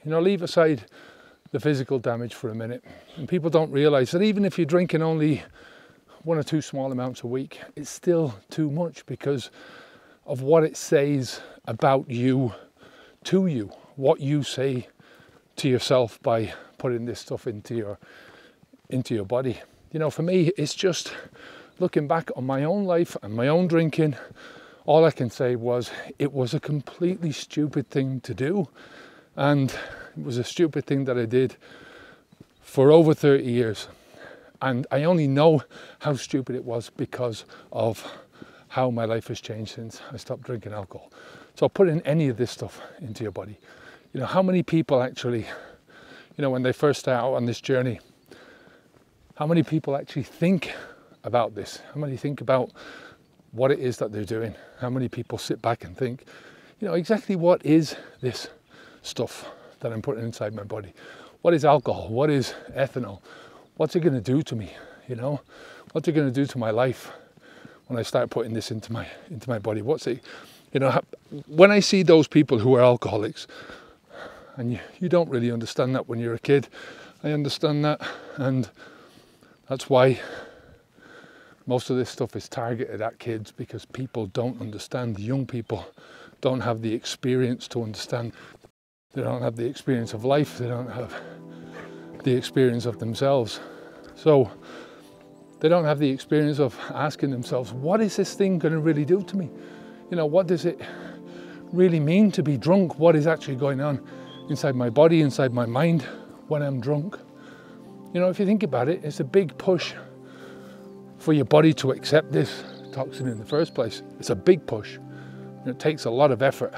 You know, leave aside the physical damage for a minute. And people don't realize that even if you're drinking only 1 or 2 small amounts a week, it's still too much because of what it says about you, to you, what you say to yourself by putting this stuff into your body. You know, for me, it's just looking back on my own life and my own drinking. All I can say was it was a completely stupid thing to do, and it was a stupid thing that I did for over 30 years. And I only know how stupid it was because of how my life has changed since I stopped drinking alcohol. So putting any of this stuff into your body. You know, how many people actually, you know, when they first start out on this journey, how many people actually think about this? How many think about what it is that they're doing? How many people sit back and think, you know, exactly what is this stuff that I'm putting inside my body? What is alcohol? What is ethanol? What's it going to do to me? You know, what's it going to do to my life when I start putting this into my body? What's it, you know, when I see those people who are alcoholics, and you don't really understand that when you're a kid, I understand that, and that's why most of this stuff is targeted at kids, because people don't understand. The young people don't have the experience to understand. They don't have the experience of life. They don't have the experience of themselves. So they don't have the experience of asking themselves, what is this thing going to really do to me? You know, what does it really mean to be drunk? What is actually going on inside my body, inside my mind when I'm drunk? You know, if you think about it, it's a big push for your body to accept this toxin in the first place. It's a big push. It takes a lot of effort.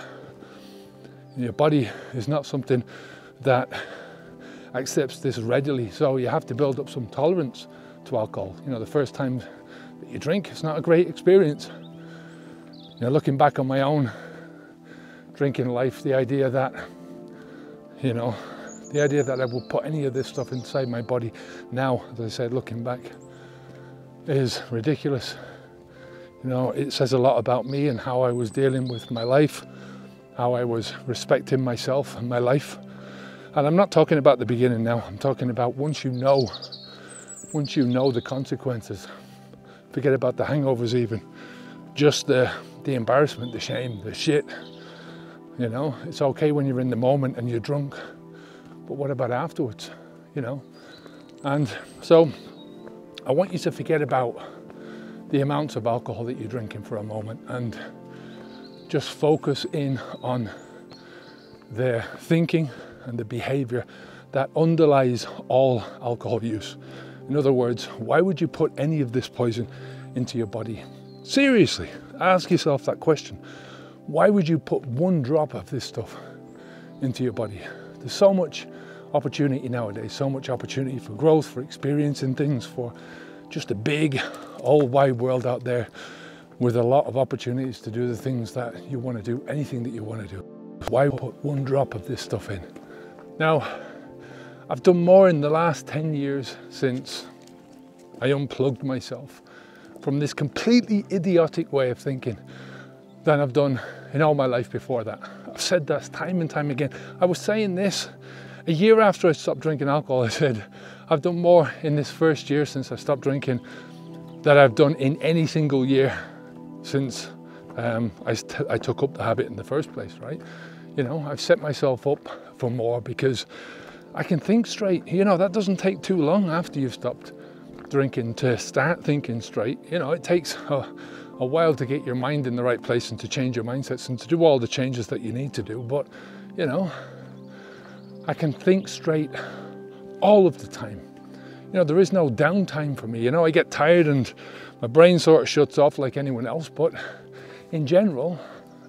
And your body is not something that accepts this readily, so you have to build up some tolerance to alcohol. You know, the first time that you drink, it's not a great experience. You know, looking back on my own drinking life, the idea that, you know, the idea that I would put any of this stuff inside my body now, as I said, looking back, is ridiculous. You know, it says a lot about me and how I was dealing with my life, how I was respecting myself and my life. And I'm not talking about the beginning now. I'm talking about once you know the consequences. Forget about the hangovers even. Just the embarrassment, the shame, the shit. You know, it's okay when you're in the moment and you're drunk, but what about afterwards? You know? And so I want you to forget about the amounts of alcohol that you're drinking for a moment and just focus in on the thinking and the behavior that underlies all alcohol use. In other words, why would you put any of this poison into your body? Seriously, ask yourself that question. Why would you put 1 drop of this stuff into your body? There's so much opportunity nowadays, so much opportunity for growth, for experiencing things, for just a big, all wide world out there with a lot of opportunities to do the things that you want to do, anything that you want to do. Why put 1 drop of this stuff in? Now, I've done more in the last 10 years since I unplugged myself from this completely idiotic way of thinking than I've done in all my life before that. I've said that time and time again. I was saying this a year after I stopped drinking alcohol. I said, I've done more in this first year since I stopped drinking than I've done in any single year since I took up the habit in the first place, right? You know, I've set myself up for more because I can think straight. You know, that doesn't take too long after you've stopped drinking to start thinking straight. You know, it takes a while to get your mind in the right place and to change your mindsets and to do all the changes that you need to do. But, you know, I can think straight all of the time. You know, there is no downtime for me. You know, I get tired and my brain sort of shuts off like anyone else. But in general,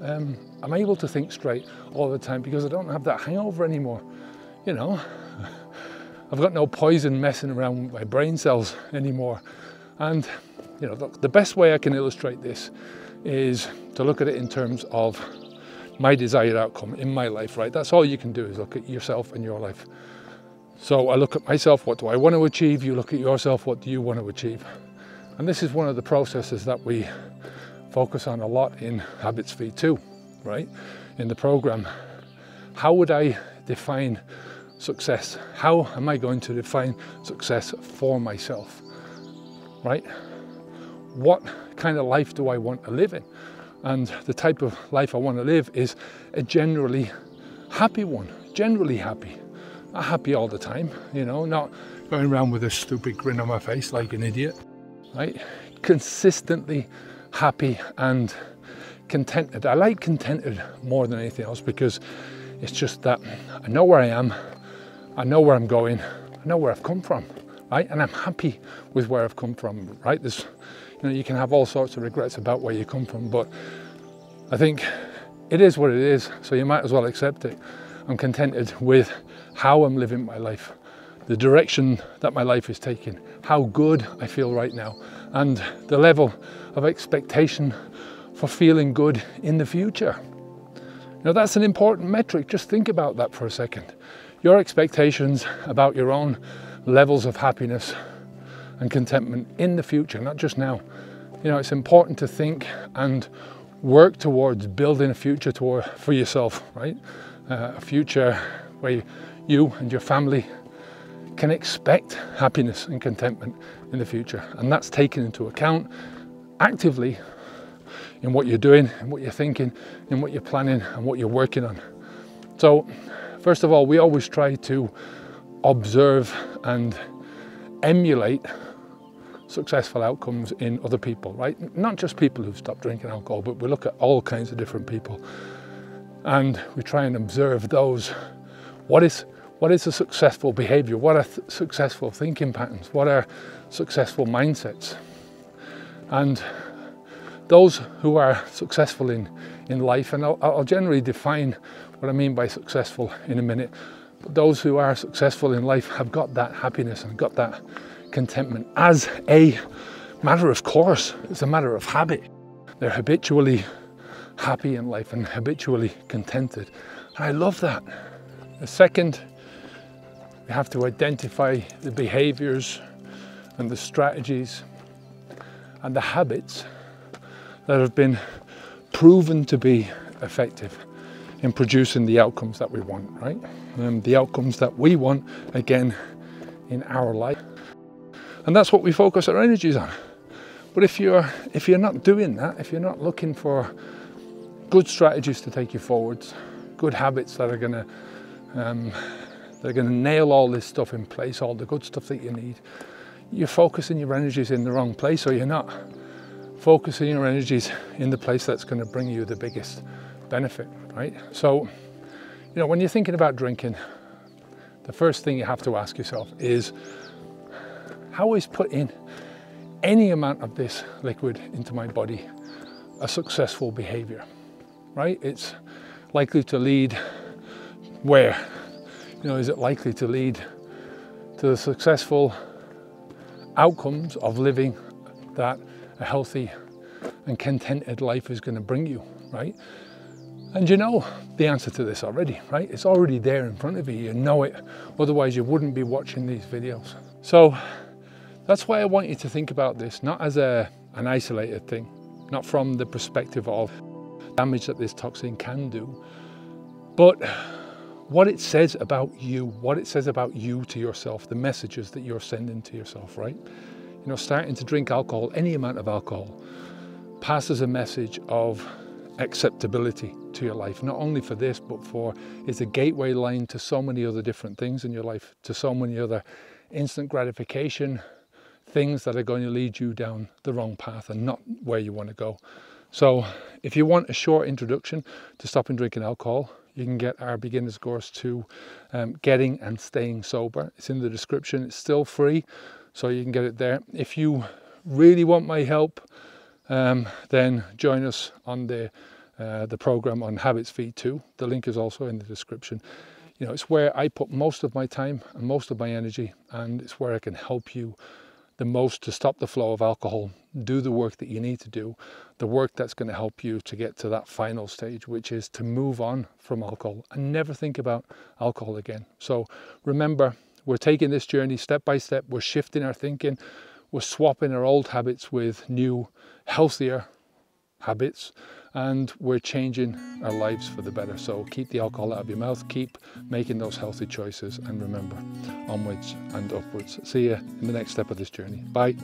I'm able to think straight all the time because I don't have that hangover anymore. You know, I've got no poison messing around with my brain cells anymore. And, you know, look, the best way I can illustrate this is to look at it in terms of my desired outcome in my life, right? That's all you can do is look at yourself and your life. So I look at myself, what do I want to achieve? You look at yourself, what do you want to achieve? And this is one of the processes that we focus on a lot in Habits V2, right? In the program. How would I define success? How am I going to define success for myself, right? What kind of life do I want to live in? And the type of life I want to live is a generally happy one, generally happy. Not happy all the time, you know, not going around with a stupid grin on my face like an idiot, right? Consistently happy and contented. I like contented more than anything else because it's just that I know where I am, I know where I'm going, I know where I've come from, right? And I'm happy with where I've come from, right? There's, you know, you can have all sorts of regrets about where you come from, but I think it is what it is, so you might as well accept it. I'm contented with how I'm living my life, the direction that my life is taking, how good I feel right now, and the level of expectation for feeling good in the future. Now that's an important metric. Just think about that for a second. Your expectations about your own levels of happiness and contentment in the future, not just now. You know, it's important to think and work towards building a future for yourself, right? A future where you and your family can expect happiness and contentment in the future. And that's taken into account actively in what you're doing, in what you're thinking, in what you're planning and what you're working on. So first of all, we always try to observe and emulate successful outcomes in other people, right? Not just people who've stopped drinking alcohol, but we look at all kinds of different people and we try and observe those. What is a successful behavior? What are successful thinking patterns? What are successful mindsets? And those who are successful in life, and I'll generally define what I mean by successful in a minute, but those who are successful in life have got that happiness and got that contentment as a matter of course. It's a matter of habit. They're habitually happy in life and habitually contented. And I love that. The second, we have to identify the behaviors and the strategies and the habits that have been proven to be effective in producing the outcomes that we want, right? The outcomes that we want, again, in our life. And that's what we focus our energies on. But if you're not doing that, if you're not looking for good strategies to take you forwards, good habits that are gonna nail all this stuff in place, all the good stuff that you need, you're focusing your energies in the wrong place, or you're not focusing your energies in the place that's going to bring you the biggest benefit, right? So, you know, when you're thinking about drinking, the first thing you have to ask yourself is, how is putting any amount of this liquid into my body a successful behavior, right? It's likely to lead where? You know, is it likely to lead to the successful outcomes of living that a healthy and contented life is going to bring you, right? And you know the answer to this already, right? It's already there in front of you. You know it. Otherwise, you wouldn't be watching these videos. So that's why I want you to think about this, not as an isolated thing, not from the perspective of damage that this toxin can do, but what it says about you, what it says about you to yourself, the messages that you're sending to yourself, right? You know, starting to drink alcohol, any amount of alcohol, passes a message of acceptability to your life, not only for this, but for it's a gateway line to so many other different things in your life, to so many other instant gratification things that are going to lead you down the wrong path and not where you want to go. So if you want a short introduction to stopping drinking alcohol, you can get our beginner's course to getting and staying sober. It's in the description. It's still free, so you can get it there. If you really want my help, then join us on the program on Habits Feed 2. The link is also in the description. You know, it's where I put most of my time and most of my energy, and it's where I can help you the most to stop the flow of alcohol, do the work that you need to do, the work that's going to help you to get to that final stage, which is to move on from alcohol and never think about alcohol again. So remember, we're taking this journey step by step. We're shifting our thinking. We're swapping our old habits with new, healthier habits, and we're changing our lives for the better. So keep the alcohol out of your mouth, keep making those healthy choices, and remember, onwards and upwards. See you in the next step of this journey. Bye.